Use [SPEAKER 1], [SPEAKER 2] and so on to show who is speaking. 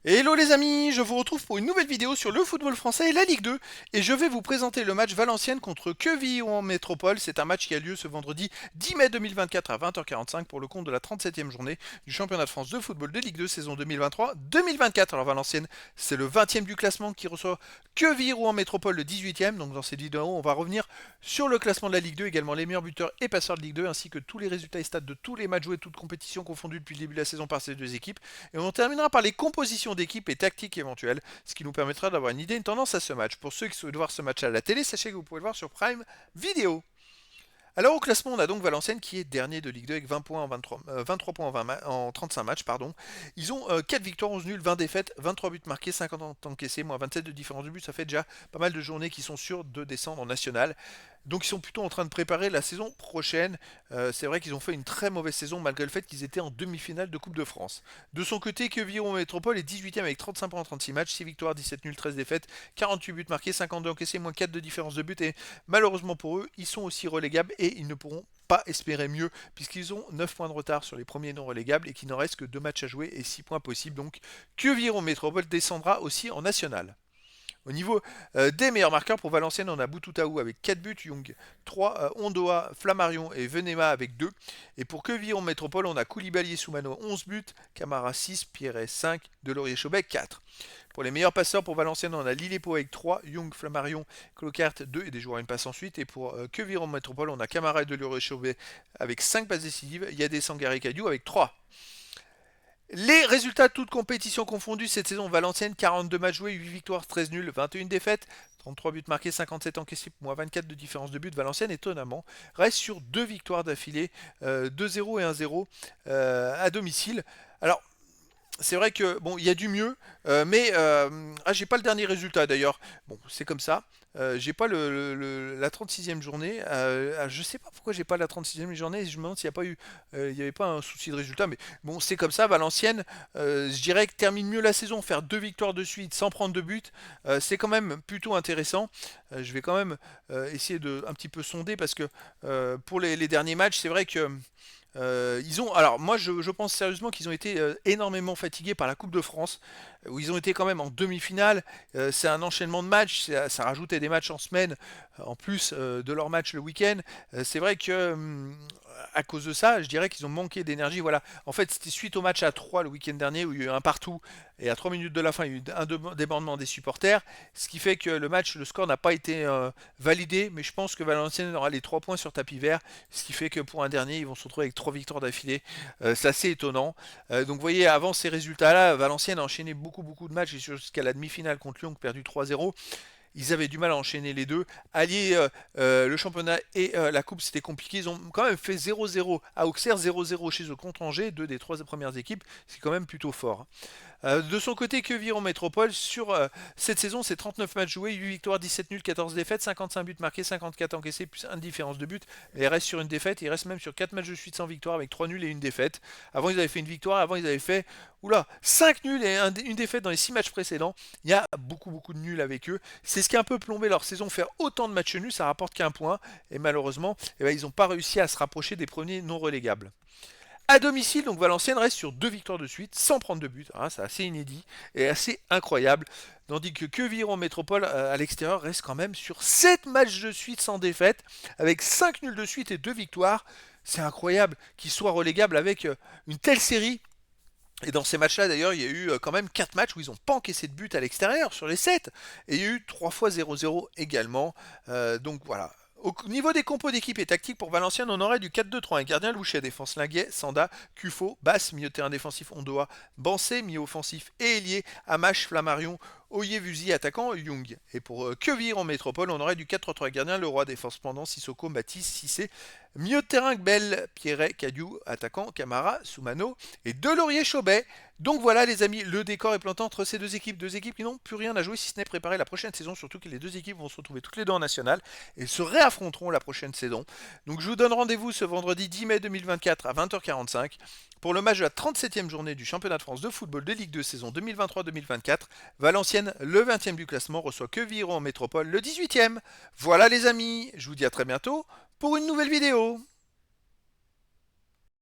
[SPEAKER 1] Hello les amis, je vous retrouve pour une nouvelle vidéo sur le football français et la Ligue 2 et je vais vous présenter le match Valenciennes contre Quevilly en métropole. C'est un match qui a lieu ce vendredi 10 mai 2024 à 20h45 pour le compte de la 37e journée du championnat de France de football de Ligue 2 saison 2023-2024. Alors Valenciennes, c'est le 20e du classement qui reçoit Quevilly en métropole le 18e. Donc dans cette vidéo, on va revenir sur le classement de la Ligue 2, également les meilleurs buteurs et passeurs de Ligue 2 ainsi que tous les résultats et stats de tous les matchs joués, toutes compétitions confondues depuis le début de la saison par ces deux équipes. Et on terminera par les compositions d'équipe et tactiques éventuelles, ce qui nous permettra d'avoir une idée, une tendance à ce match. Pour ceux qui souhaitent voir ce match à la télé, sachez que vous pouvez le voir sur Prime Video. Alors au classement, on a donc Valenciennes qui est dernier de Ligue 2 avec 20 points en 23 points en 35 matchs. Pardon. Ils ont 4 victoires, 11 nuls, 20 défaites, 23 buts marqués, 50 encaissés, moins 27 de différence de but. Ça fait déjà pas mal de journées qui sont sûres de descendre en national. Donc ils sont plutôt en train de préparer la saison prochaine. C'est vrai qu'ils ont fait une très mauvaise saison malgré le fait qu'ils étaient en demi-finale de Coupe de France. De son côté, Quevilly Métropole est 18e avec 35 points en 36 matchs, 6 victoires, 17 nuls, 13 défaites, 48 buts marqués, 52 encaissés, moins 4 de différence de but. Et malheureusement pour eux, ils sont aussi relégables et ils ne pourront pas espérer mieux puisqu'ils ont 9 points de retard sur les premiers non relégables et qu'il n'en reste que 2 matchs à jouer et 6 points possibles. Donc Quevilly Métropole descendra aussi en national. Au niveau des meilleurs marqueurs pour Valenciennes, on a Boutoutaou avec 4 buts, Young 3, Ondoa, Flammarion et Venema avec 2. Et pour Quevilly Métropole, on a Koulibaly et Soumano 11 buts, Camara 6, Pierret 5, Delorier-Chaubet 4. Pour les meilleurs passeurs pour Valenciennes, on a Lillepo avec 3, Young, Flammarion, Clocart 2 et des joueurs à une passe ensuite. Et pour Quevilly Métropole, on a Camara et Delorier-Chaubet avec 5 passes décisives, Yadé Sangare Kadiou avec 3. Les résultats toutes compétitions confondues cette saison, Valenciennes 42 matchs joués, 8 victoires, 13 nuls, 21 défaites, 33 buts marqués, 57 encaissés, moins 24 de différence de but. Valenciennes étonnamment reste sur 2 victoires d'affilée, 2-0 et 1-0 à domicile. Alors c'est vrai que bon, il y a du mieux, mais j'ai pas le dernier résultat d'ailleurs. Bon, c'est comme ça. J'ai pas la 36e journée. Je sais pas pourquoi j'ai pas la 36e journée. Je me demande s'il n'y a pas eu, il y avait pas un souci de résultat. Mais bon, c'est comme ça. Valenciennes, je dirais que termine mieux la saison, faire 2 victoires de suite sans prendre de but, c'est quand même plutôt intéressant. Je vais quand même essayer de un petit peu sonder parce que pour les derniers matchs, c'est vrai que alors moi je pense sérieusement qu'ils ont été énormément fatigués par la Coupe de France, où ils ont été quand même en demi-finale. C'est un enchaînement de matchs, ça rajoutait des matchs en semaine, en plus de leurs matchs le week-end. C'est vrai que à cause de ça, je dirais qu'ils ont manqué d'énergie. Voilà. En fait, c'était suite au match à 3 le week-end dernier où il y a eu un partout et à 3 minutes de la fin, il y a eu un débordement des supporters, ce qui fait que le match, le score n'a pas été validé, mais je pense que Valenciennes aura les 3 points sur tapis vert, ce qui fait que pour un dernier, ils vont se retrouver avec 3 victoires d'affilée. C'est assez étonnant. Donc vous voyez, avant ces résultats-là, Valenciennes a enchaîné beaucoup de matchs et jusqu'à la demi-finale contre Lyon, perdu 3-0. Ils avaient du mal à enchaîner les deux. Allier le championnat et la coupe, c'était compliqué. Ils ont quand même fait 0-0 à Auxerre, 0-0 chez eux contre Angers, deux des 3 premières équipes. C'est quand même plutôt fort. De son côté, Quevilly en métropole, sur cette saison, c'est 39 matchs joués, 8 victoires, 17 nuls, 14 défaites, 55 buts marqués, 54 encaissés, plus 1 différence de but. Mais il reste sur une défaite, il reste même sur 4 matchs de suite sans victoire avec 3 nuls et une défaite. Avant, ils avaient fait une victoire, avant, ils avaient fait 5 nuls et une défaite dans les 6 matchs précédents. Il y a beaucoup de nuls avec eux. C'est ce qui a un peu plombé leur saison, faire autant de matchs nuls, ça rapporte qu'un point. Et malheureusement, ils n'ont pas réussi à se rapprocher des premiers non relégables. À domicile, donc Valenciennes reste sur 2 victoires de suite, sans prendre de but. C'est assez inédit et assez incroyable. Tandis que Quevilly Métropole, à l'extérieur, reste quand même sur 7 matchs de suite sans défaite, avec 5 nuls de suite et 2 victoires. C'est incroyable qu'ils soient relégables avec une telle série. Et dans ces matchs-là, d'ailleurs, il y a eu quand même 4 matchs où ils n'ont pas encaissé de but à l'extérieur, sur les 7. Et il y a eu 3 fois 0-0 également. Donc voilà. Au niveau des compos d'équipe et tactique pour Valenciennes, on aurait du 4-2-3. Un gardien Louchet, défense Linguet, Sanda, Cufo, Basse, milieu de terrain défensif Ondoa, Bansé, milieu offensif et ailier, Amash, Flammarion, Oyevuzi, attaquant Young. Et pour Quevilly en métropole, on aurait du 4-3 gardien, Leroy, défense pendant, Sissoko, Matisse, Cissé, milieu de terrain Gbel, Pierret, Cadiou, attaquant Camara, Soumano et Delorier-Chaubet. Donc voilà les amis, le décor est planté entre ces deux équipes qui n'ont plus rien à jouer si ce n'est préparer la prochaine saison, surtout que les deux équipes vont se retrouver toutes les deux en national et se réaffronteront la prochaine saison. Donc je vous donne rendez-vous ce vendredi 10 mai 2024 à 20h45 pour le match de la 37e journée du championnat de France de football de Ligue 2 saison 2023-2024. Valenciennes, le 20e du classement, reçoit Quevilly en métropole, le 18e. Voilà les amis, je vous dis à très bientôt pour une nouvelle vidéo.